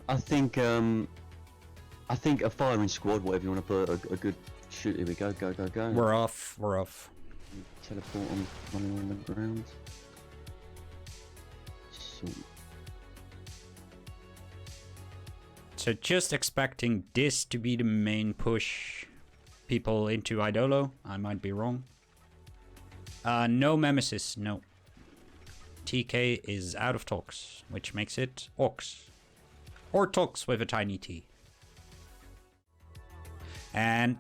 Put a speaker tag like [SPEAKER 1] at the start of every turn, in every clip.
[SPEAKER 1] I think a firing squad, whatever you want to put, a good shoot. Here we go, go, go, go.
[SPEAKER 2] We're off. We're off.
[SPEAKER 1] Teleport on the ground.
[SPEAKER 2] So just expecting this to be the main push people into Eidolo. I might be wrong. No Nemesis, no. TK is out of talks, which makes it Ox. Or Tox with a tiny T. And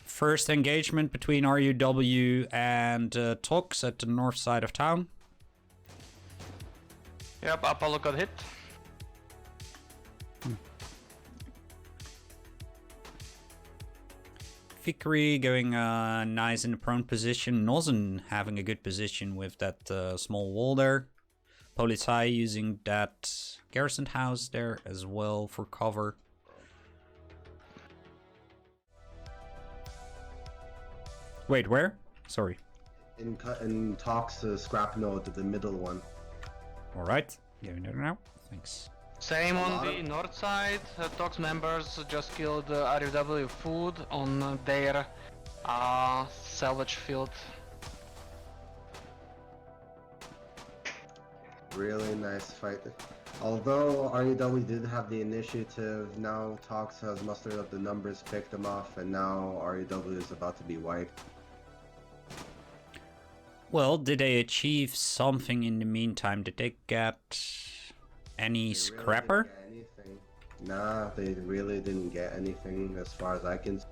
[SPEAKER 2] first engagement between RUW and Tox at the north side of town.
[SPEAKER 3] Yep, Apollo got hit.
[SPEAKER 2] Vickery going nice in the prone position. Nozen having a good position with that small wall there. Polizei using that garrison house there as well for cover. Wait, where? Sorry.
[SPEAKER 4] In talks scrap node, the middle one.
[SPEAKER 2] Alright, going there now. Thanks.
[SPEAKER 3] Same on the north side. Tox members just killed RUW food on their salvage field.
[SPEAKER 4] Really nice fight. Although RUW did have the initiative, now Tox has mustered up the numbers, picked them off, and now RUW is about to be wiped.
[SPEAKER 2] Well, did they achieve something in the meantime? Did they get any scrapper?
[SPEAKER 4] Really didn't get anything. Nah, they really didn't get anything as far as I can see.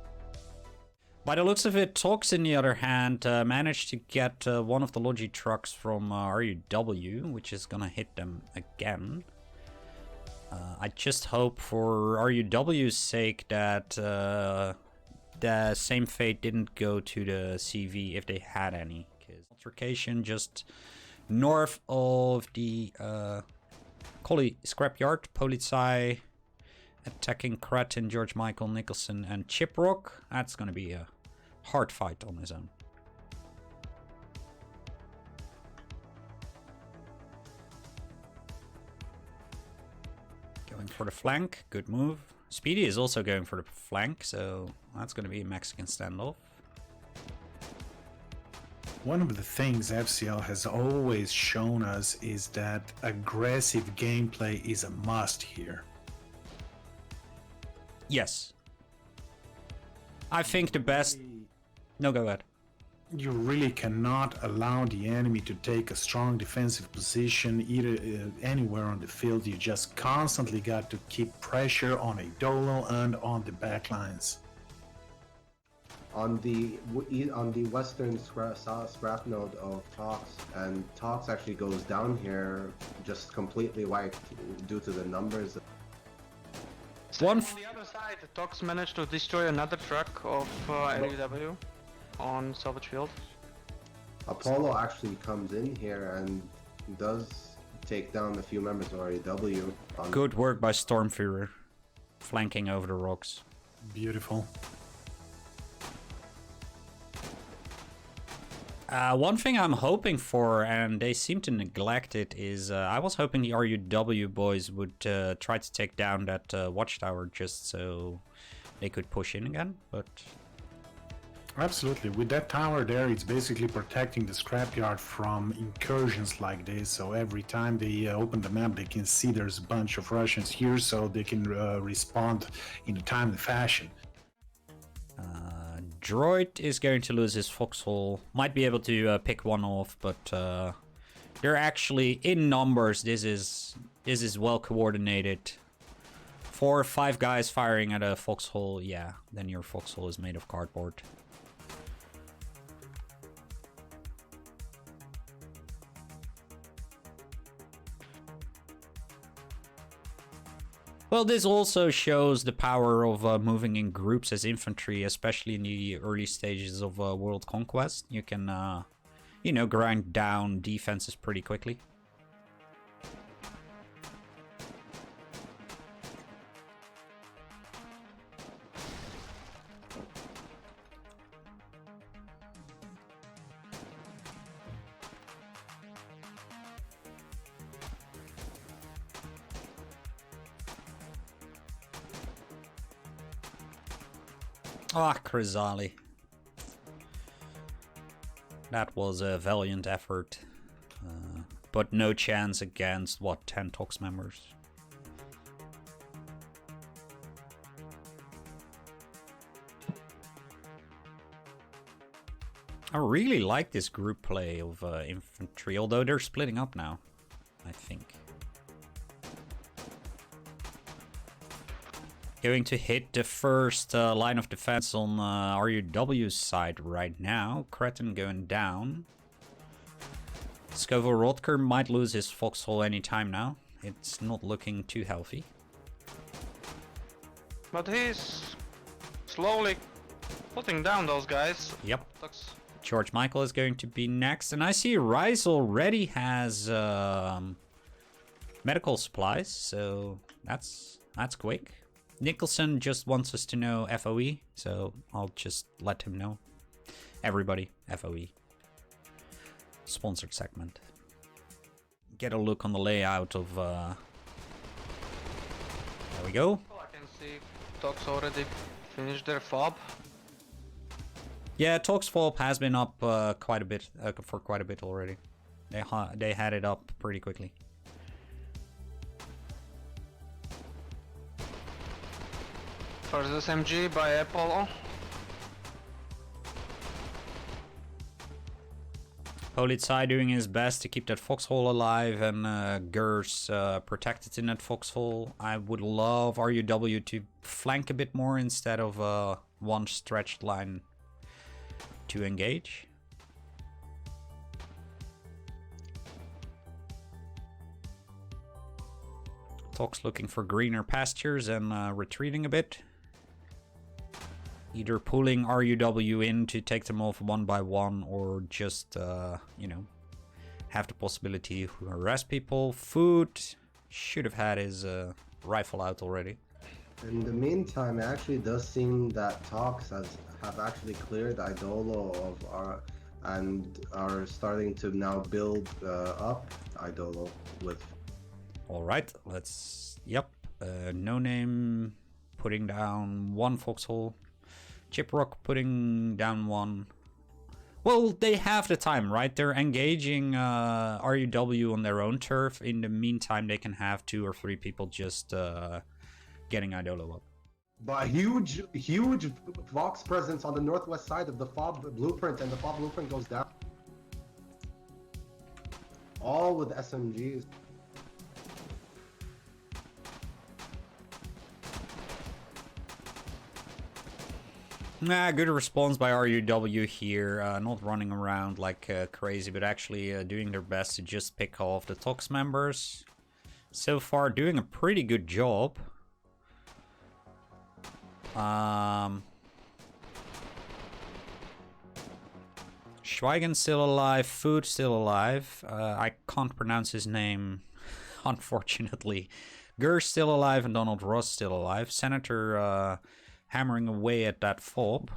[SPEAKER 2] By the looks of it, Tox, on the other hand, managed to get one of the logi trucks from RUW, which is gonna hit them again. I just hope for RUW's sake that the same fate didn't go to the CV if they had any. Because altercation just north of the Collie Scrapyard, Polizei attacking Kratin, George Michael, Nicholson, and Chiprock. That's gonna be a hard fight on his own. Going for the flank, good move. Speedy is also going for the flank, so that's gonna be a Mexican standoff.
[SPEAKER 5] One of the things FCL has always shown us is that aggressive gameplay is a must here.
[SPEAKER 2] Yes. I think the best... No, go ahead.
[SPEAKER 5] You really cannot allow the enemy to take a strong defensive position either anywhere on the field. You just constantly got to keep pressure on Eidolo and on the backlines.
[SPEAKER 4] On the western scrap node of Tox, and Tox actually goes down here just completely wiped due to the numbers.
[SPEAKER 3] On the other side, Tox managed to destroy another truck of RUW on salvage field.
[SPEAKER 4] Apollo actually comes in here and does take down a few members of RUW.
[SPEAKER 2] Good work by Stormfuhrer, flanking over the rocks.
[SPEAKER 5] Beautiful.
[SPEAKER 2] One thing I'm hoping for, and they seem to neglect it, is I was hoping the RUW boys would try to take down that watchtower just so they could push in again, but...
[SPEAKER 5] Absolutely. With that tower there, it's basically protecting the scrapyard from incursions like this, so every time they open the map, they can see there's a bunch of Russians here, so they can respond in a timely fashion.
[SPEAKER 2] Droid is going to lose his foxhole. Might be able to pick one off, but they're actually in numbers. This is well coordinated. 4 or 5 guys firing at a foxhole. Yeah, then your foxhole is made of cardboard. Well, this also shows the power of moving in groups as infantry, especially in the early stages of World Conquest. You can, you know, grind down defenses pretty quickly. Ah, Krizali. That was a valiant effort. But no chance against, what, 10 Tox members? I really like this group play of infantry, although they're splitting up now, I think. Going to hit the first line of defense on RUW's side right now. Cretin going down. Skovo Rodker might lose his foxhole anytime now. It's not looking too healthy.
[SPEAKER 3] But he's slowly putting down those guys.
[SPEAKER 2] Yep.
[SPEAKER 3] Looks...
[SPEAKER 2] George Michael is going to be next. And I see Rise already has medical supplies, so that's quick. Nicholson just wants us to know FOE, so I'll just let him know. Everybody, FOE. Sponsored segment. Get a look on the layout of... There we go.
[SPEAKER 3] Oh, I can see Tox already finished their fob.
[SPEAKER 2] Yeah, Tox fob has been up quite a bit, for quite a bit already. They had it up pretty quickly.
[SPEAKER 3] First SMG by Apollo.
[SPEAKER 2] Politsai doing his best to keep that foxhole alive and Gers protected in that foxhole. I would love RUW to flank a bit more instead of one stretched line to engage. Tox looking for greener pastures and retreating a bit. Either pulling RUW in to take them off one by one, or just, you know, have the possibility to harass people. Food should have had his rifle out already.
[SPEAKER 4] In the meantime, it actually does seem that Tox have actually cleared Eidolo of and are starting to now build up Eidolo with.
[SPEAKER 2] All right, let's. Yep, no name putting down one foxhole. Chiprock putting down one. Well, they have the time, right? They're engaging RUW on their own turf. In the meantime, they can have 2 or 3 people just getting Eidolo up.
[SPEAKER 4] But huge Vox presence on the northwest side of the FOB blueprint, and the FOB blueprint goes down. All with SMGs.
[SPEAKER 2] Nah, good response by RUW here. Not running around like crazy, but actually doing their best to just pick off the Tox members. So far, doing a pretty good job. Schweigen still alive, Food still alive. I can't pronounce his name, unfortunately. Gers still alive and Donald Ross still alive. Senator hammering away at that fob.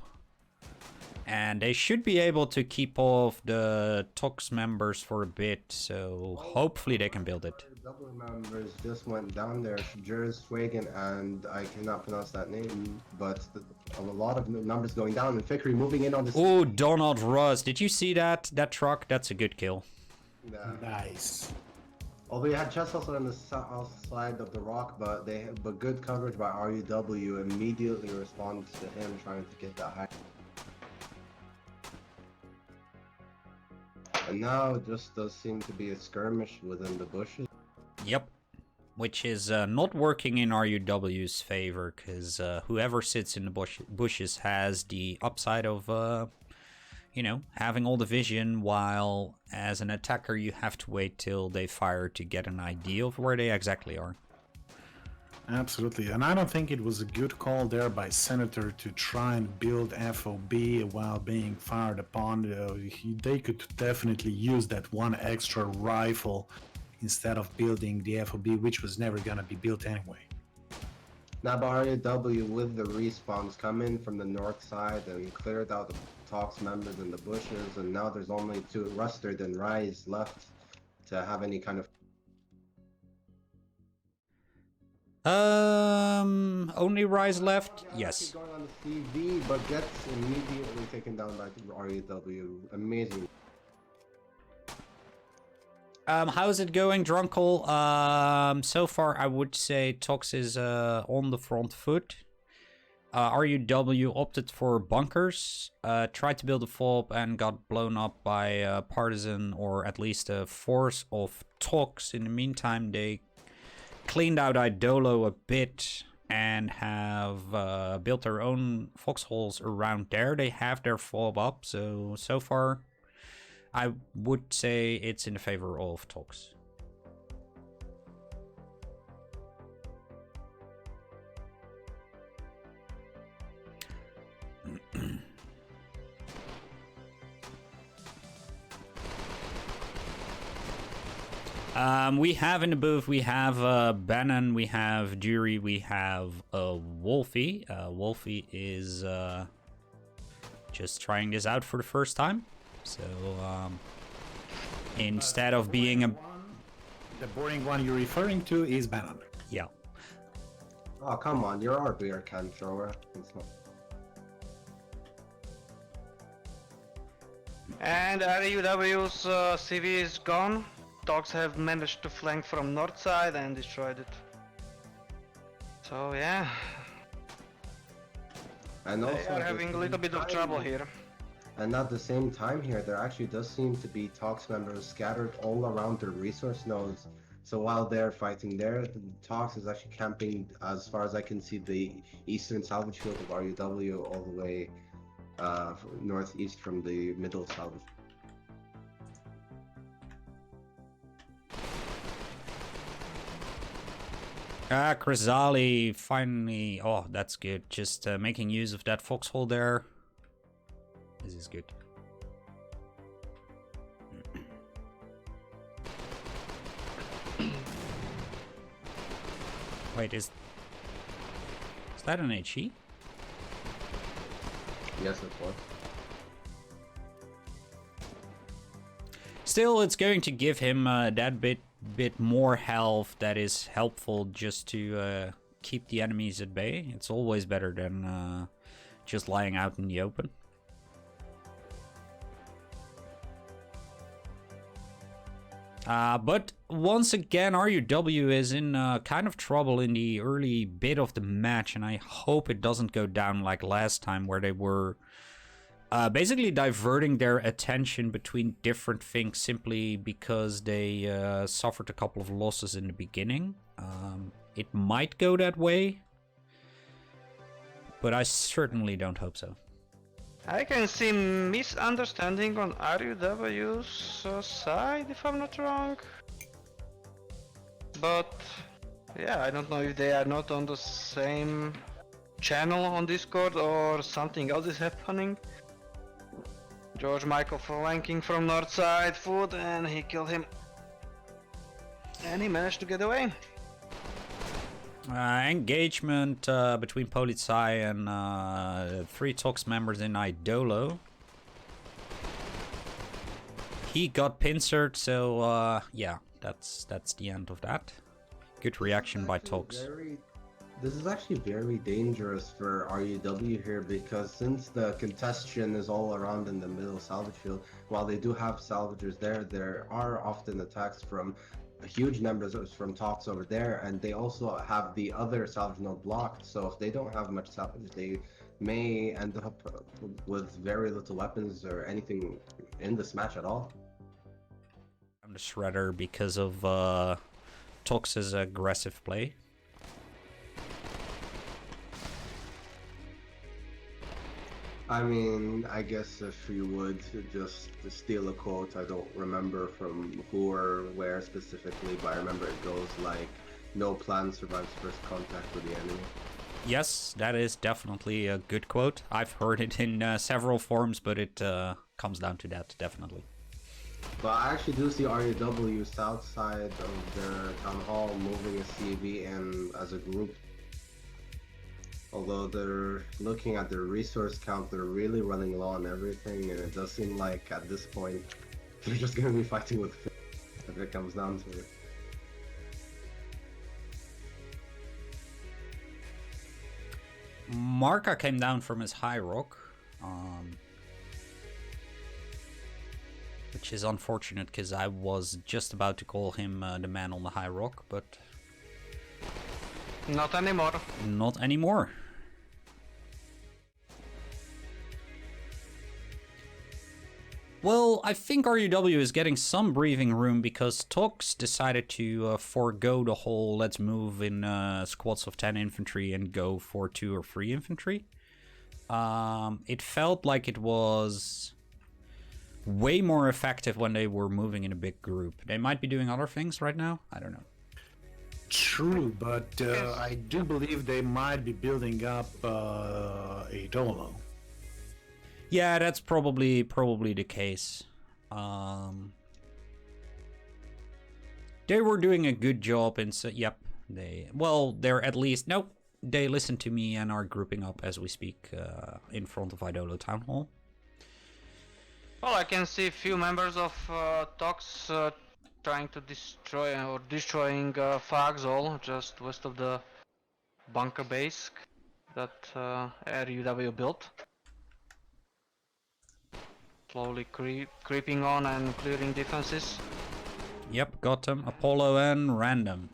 [SPEAKER 2] And they should be able to keep off the Tox members for a bit, so hopefully they can build it.
[SPEAKER 4] Double members just went down there, Jers, Schwagen, and I cannot pronounce that name, but a lot of numbers going down, and Fikri moving in on the...
[SPEAKER 2] Oh, Donald Ross, did you see that truck? That's a good kill.
[SPEAKER 5] Nice.
[SPEAKER 4] Although you had chest also on the south side of the rock, but good coverage by RUW immediately responded to him trying to get that high. And now it just does seem to be a skirmish within the bushes.
[SPEAKER 2] Yep. Which is not working in RUW's favor, because whoever sits in the bushes has the upside of, you know, having all the vision, while as an attacker you have to wait till they fire to get an idea of where they exactly are.
[SPEAKER 5] Absolutely, and I don't think it was a good call there by Senator to try and build FOB while being fired upon. They could definitely use that one extra rifle instead of building the FOB, which was never going to be built anyway.
[SPEAKER 4] Now, RUW with the respawns come in from the north side and cleared out the Tox members in the bushes, and now there's only 2 Rustard and Rise left to have any kind of...
[SPEAKER 2] Only rise left? Yes.
[SPEAKER 4] Going on the CV, but gets immediately taken down by RUW. Amazing.
[SPEAKER 2] How's it going, Drunkle? So far I would say Tox is on the front foot. RUW opted for bunkers, tried to build a FOB and got blown up by a partisan, or at least a force of Tox. In the meantime, they cleaned out Eidolo a bit and have built their own foxholes around there. They have their FOB up, so far I would say it's in favor of Tox. We have in the booth, we have Bannon, we have Jury, we have Wolfie. Wolfie is just trying this out for the first time. So instead of being a...
[SPEAKER 5] The boring one you're referring to is Bannon.
[SPEAKER 2] Yeah.
[SPEAKER 4] Oh, come on, you're our beer can thrower. It's not...
[SPEAKER 3] And RUW's CV is gone. Dogs have managed to flank from north side and destroyed it. So yeah,
[SPEAKER 4] And also,
[SPEAKER 3] they are having a little bit of trouble here.
[SPEAKER 4] And at the same time here, there actually does seem to be Tox members scattered all around their resource nodes. So while they're fighting there, the Tox is actually camping, as far as I can see, the eastern salvage field of RUW all the way northeast from the middle salvage.
[SPEAKER 2] Krizali finally... Oh, that's good. Just making use of that foxhole there. This is good. Wait, is that an HE?
[SPEAKER 4] Yes, it was.
[SPEAKER 2] Still, it's going to give him that bit more health that is helpful just to keep the enemies at bay. It's always better than just lying out in the open. But once again, RUW is in kind of trouble in the early bit of the match, and I hope it doesn't go down like last time, where they were basically diverting their attention between different things simply because they suffered a couple of losses in the beginning. It might go that way, but I certainly don't hope so.
[SPEAKER 3] I can see misunderstanding on RUW's side, if I'm not wrong. But yeah, I don't know if they are not on the same channel on Discord or something else is happening. George Michael flanking from north side, foot, and he killed him. And he managed to get away.
[SPEAKER 2] Engagement between Polizei and 3 Tox members in Eidolo. He got pincered, so yeah, that's the end of that. Good reaction by Tox.
[SPEAKER 4] This is actually very dangerous for RUW here, because since the congestion is all around in the middle salvage field, while they do have salvagers there are often attacks from huge numbers from Tox over there, and they also have the other salvage node blocked. So if they don't have much salvage, they may end up with very little weapons or anything in this match at all.
[SPEAKER 2] I'm the Shredder because of Tox's aggressive play.
[SPEAKER 4] I mean, I guess if you would just steal a quote, I don't remember from who or where specifically, but I remember it goes like, no plan survives first contact with the enemy.
[SPEAKER 2] Yes, that is definitely a good quote. I've heard it in several forms, but it comes down to that, definitely.
[SPEAKER 4] But I actually do see RUW south side of their town hall moving a CV in as a group. Although they're looking at their resource count, they're really running low on everything, and it does seem like at this point they're just going to be fighting with if it comes down to it.
[SPEAKER 2] Marka came down from his high rock. Which is unfortunate because I was just about to call him the man on the high rock, but
[SPEAKER 3] Not anymore.
[SPEAKER 2] not anymore. Well, I think RUW is getting some breathing room because Tox decided to forego the whole let's move in squads of 10 infantry and go for 2 or 3 infantry. It felt like it was way more effective when they were moving in a big group. They might be doing other things right now. I don't know.
[SPEAKER 5] True, but I do believe they might be building up Eidolo.
[SPEAKER 2] Yeah, that's probably the case. They were doing a good job in yep, they're at least nope, they listen to me and are grouping up as we speak in front of Eidolo Town Hall.
[SPEAKER 3] Well, I can see a few members of Tox trying to destroying Foxhole just west of the bunker base that RUW built. Slowly creeping on and clearing defenses.
[SPEAKER 2] Yep, got them. Apollo and Random.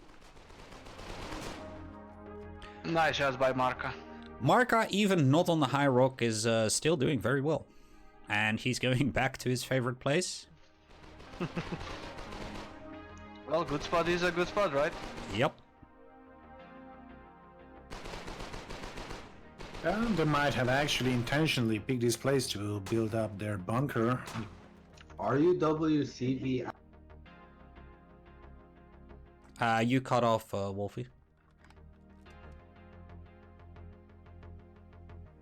[SPEAKER 3] Nice shots by Marka.
[SPEAKER 2] Marka, even not on the high rock, is still doing very well. And he's going back to his favorite place.
[SPEAKER 3] Well, good spot is a good spot, right?
[SPEAKER 2] Yep.
[SPEAKER 5] They might have actually intentionally picked this place to build up their bunker.
[SPEAKER 4] RUWCV.
[SPEAKER 2] You cut off Wolfie.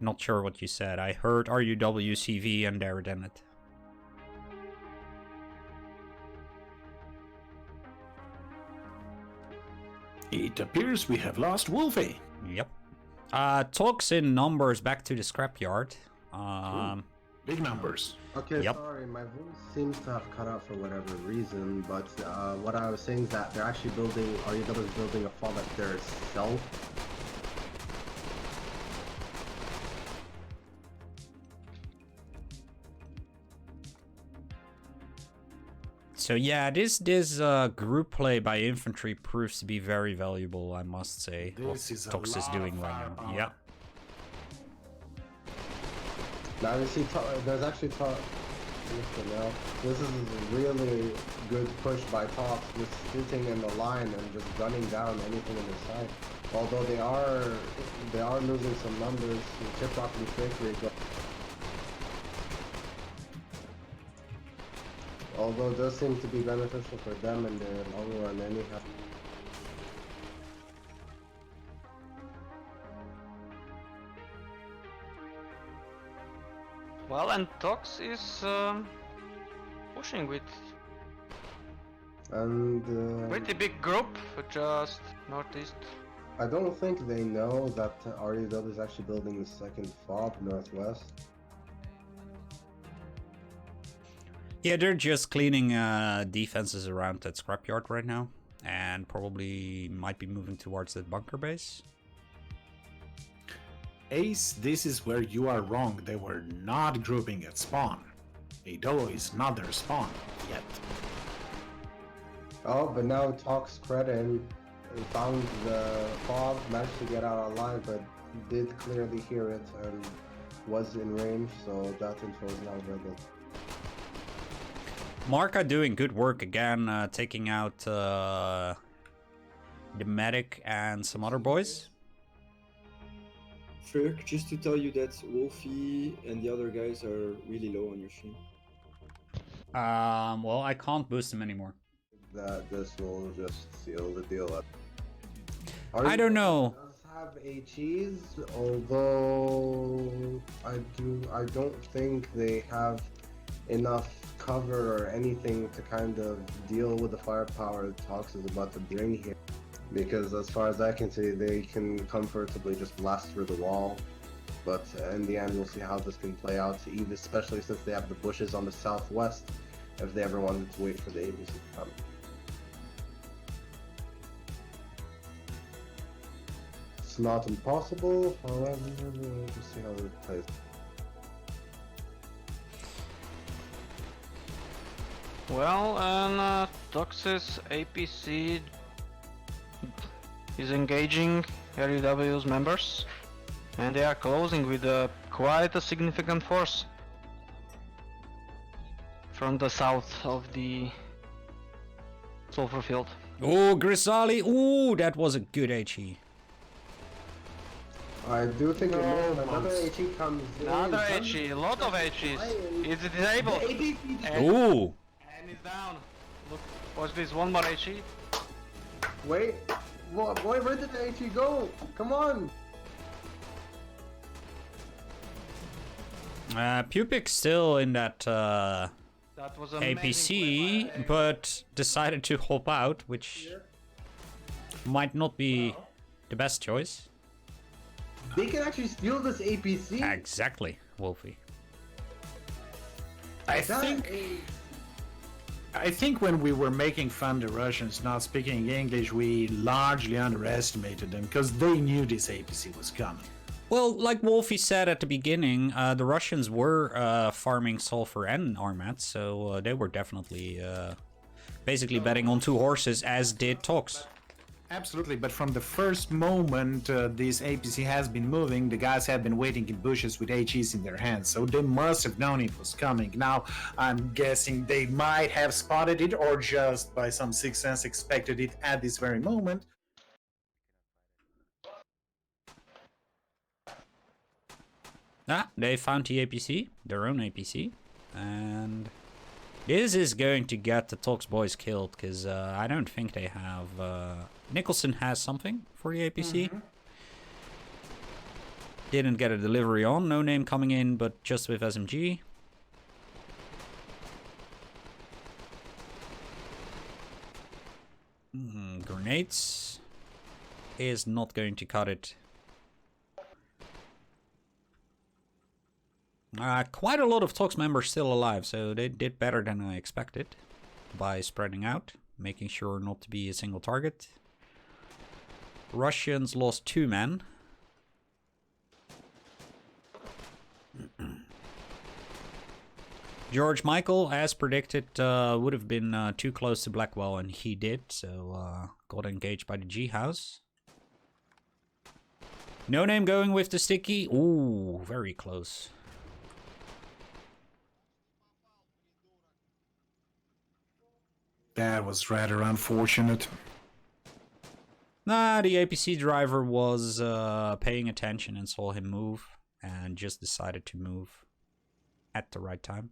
[SPEAKER 2] Not sure what you said. I heard RUWCV and there then it.
[SPEAKER 5] It appears we have lost Wolfie.
[SPEAKER 2] Yep. Talks in numbers back to the scrapyard.
[SPEAKER 5] Big numbers.
[SPEAKER 4] Okay,
[SPEAKER 2] Yep.
[SPEAKER 4] sorry, my voice seems to have cut out for whatever reason, but what I was saying is that they're actually building, RUW is building a fall at their self.
[SPEAKER 2] So yeah, this group play by infantry proves to be very valuable, I must say.
[SPEAKER 5] This is a
[SPEAKER 2] Tox is
[SPEAKER 5] lot
[SPEAKER 2] doing
[SPEAKER 5] of
[SPEAKER 2] right now.
[SPEAKER 5] firepower.
[SPEAKER 2] Yeah.
[SPEAKER 4] Now you see, there's actually now. This is a really good push by Tops, just sitting in the line and just gunning down anything in their sight. Although they are losing some numbers, Chip Rockly Fakery. Although it does seem to be beneficial for them in the long run anyhow.
[SPEAKER 3] Well, and Tox is pushing with
[SPEAKER 4] And
[SPEAKER 3] pretty big group just northeast.
[SPEAKER 4] I don't think they know that RUW is actually building the second FOB northwest.
[SPEAKER 2] Yeah, they're just cleaning defenses around that scrapyard right now. And probably might be moving towards that bunker base.
[SPEAKER 5] Ace, this is where you are wrong. They were not grouping at spawn. Eidolo is not their spawn yet.
[SPEAKER 4] Oh, but now Talks Credit found the FOB, managed to get out alive, but did clearly hear it and was in range, so that info is now available.
[SPEAKER 2] Marka doing good work again, taking out the medic and some other boys.
[SPEAKER 6] Ferk, just to tell you that Wolfie and the other guys are really low on your stream.
[SPEAKER 2] Well, I can't boost him anymore.
[SPEAKER 4] That this will just seal the deal up.
[SPEAKER 2] I don't know.
[SPEAKER 4] Does have a cheese, although I don't think they have enough cover or anything to kind of deal with the firepower that Tox is about to bring here. Because as far as I can see, they can comfortably just blast through the wall. But in the end, we'll see how this can play out, even especially since they have the bushes on the southwest, if they ever wanted to wait for the APC to come. It's not impossible, however, we'll just see how it plays.
[SPEAKER 3] Well, and Tox's APC is engaging RUW's members, and they are closing with quite a significant force from the south of the sulfur field.
[SPEAKER 2] Oh, Grisali! Ooh, that was a good HE.
[SPEAKER 4] I do think another
[SPEAKER 3] months.
[SPEAKER 4] HE comes in.
[SPEAKER 3] Another HE, a lot of HEs. It's disabled.
[SPEAKER 2] Ooh!
[SPEAKER 3] And it's down. Look, watch this, one more HE.
[SPEAKER 4] Wait, boy, where did the HE go? Come on!
[SPEAKER 2] Pupic still in that
[SPEAKER 3] That was amazing
[SPEAKER 2] APC,
[SPEAKER 3] play by
[SPEAKER 2] but decided to hop out, which might not be the best choice.
[SPEAKER 4] They can actually steal this APC?
[SPEAKER 2] Exactly, Wolfie.
[SPEAKER 5] I think when we were making fun of the Russians not speaking English, we largely underestimated them because they knew this APC was coming.
[SPEAKER 2] Well, like Wolfie said at the beginning, the Russians were farming sulfur and armats, so they were definitely basically betting on two horses, as did Tox.
[SPEAKER 5] Absolutely, but from the first moment this APC has been moving, the guys have been waiting in bushes with HEs in their hands, so they must have known it was coming. Now, I'm guessing they might have spotted it or just by some sixth sense expected it at this very moment.
[SPEAKER 2] They found the APC, their own APC, and this is going to get the Tox boys killed, because I don't think they have... Nicholson has something for the APC. Didn't get a delivery on, no name coming in, but just with SMG. Grenades is not going to cut it. Quite a lot of Tox members still alive, so they did better than I expected by spreading out, making sure not to be a single target. Russians lost 2 men. George Michael, as predicted, would have been too close to Blackwell, and he did, so got engaged by the G house. No name going with the sticky. Ooh, very close.
[SPEAKER 5] That was rather unfortunate.
[SPEAKER 2] Nah, the APC driver was paying attention and saw him move and just decided to move at the right time.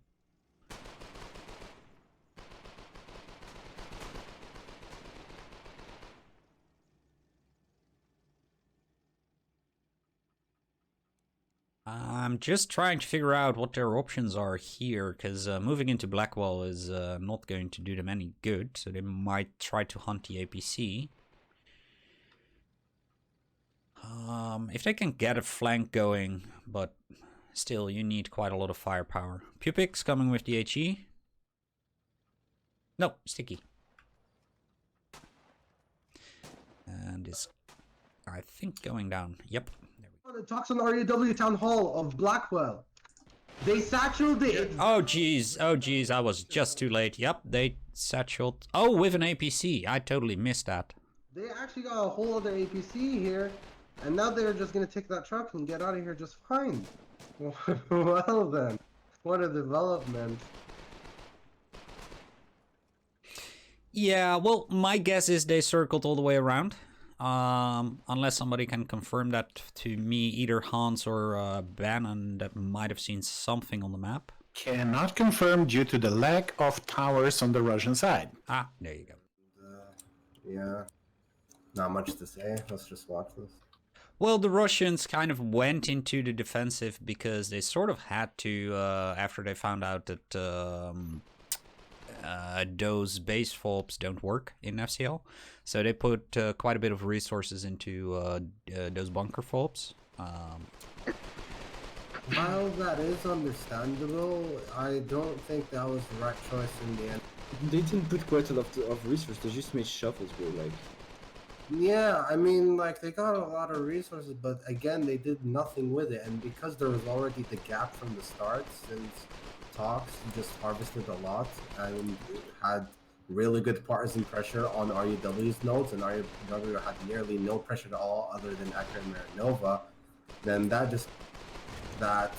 [SPEAKER 2] I'm just trying to figure out what their options are here, because moving into Blackwell is not going to do them any good, so they might try to hunt the APC. If they can get a flank going, but still, you need quite a lot of firepower. Pupic's coming with the HE. No, sticky. And is, I think, going down. Yep.
[SPEAKER 4] The Tox on RUW Town Hall of Blackwell. They satcheled it.
[SPEAKER 2] Oh jeez, oh jeez, I was just too late. Yep, they satcheled. Oh, with an APC. I totally missed that.
[SPEAKER 4] They actually got a whole other APC here, and now they're just gonna take that truck and get out of here just fine. Well then, what a development.
[SPEAKER 2] Yeah, well, my guess is they circled all the way around. Unless somebody can confirm that to me, either Hans or Bannon, that might have seen something on the map.
[SPEAKER 5] Cannot confirm due to the lack of towers on the Russian side.
[SPEAKER 2] Ah, there you go.
[SPEAKER 4] Yeah, not much to say. Let's just watch this.
[SPEAKER 2] Well, the Russians kind of went into the defensive because they sort of had to, after they found out that those base fobs don't work in FCL. So they put quite a bit of resources into those bunker fobs.
[SPEAKER 4] While that is understandable, I don't think that was the right choice in the end.
[SPEAKER 6] They didn't put quite a lot of resources, they just made shuffles, bro, like...
[SPEAKER 4] Yeah, I mean, like, they got a lot of resources, but again, they did nothing with it. And because there was already the gap from the start, since Talks just harvested a lot and had really good partisan pressure on RUW's nodes, and RUW had nearly no pressure at all other than Akra and Marinova, then that just, that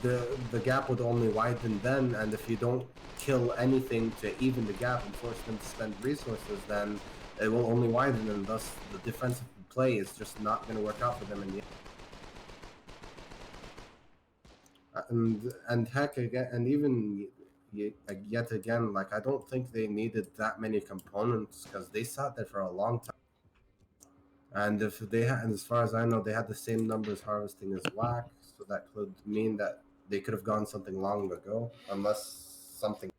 [SPEAKER 4] the gap would only widen then, and if you don't kill anything to even the gap and force them to spend resources, then it will only widen, and thus the defensive play is just not going to work out for them in the end. And heck again, and even yet again, like, I don't think they needed that many components because they sat there for a long time. And if they had, and as far as I know, they had the same numbers harvesting as WAC, so that could mean that they could have gone something long ago, unless something.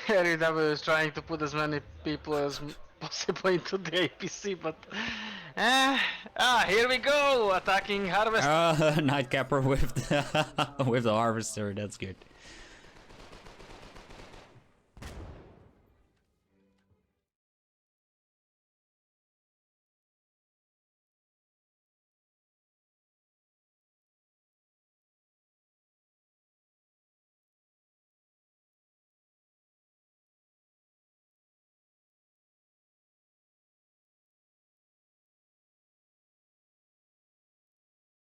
[SPEAKER 3] RUW is trying to put as many people as possible into the APC, but here we go, attacking harvest.
[SPEAKER 2] Nightcapper with the, with the harvester. That's good.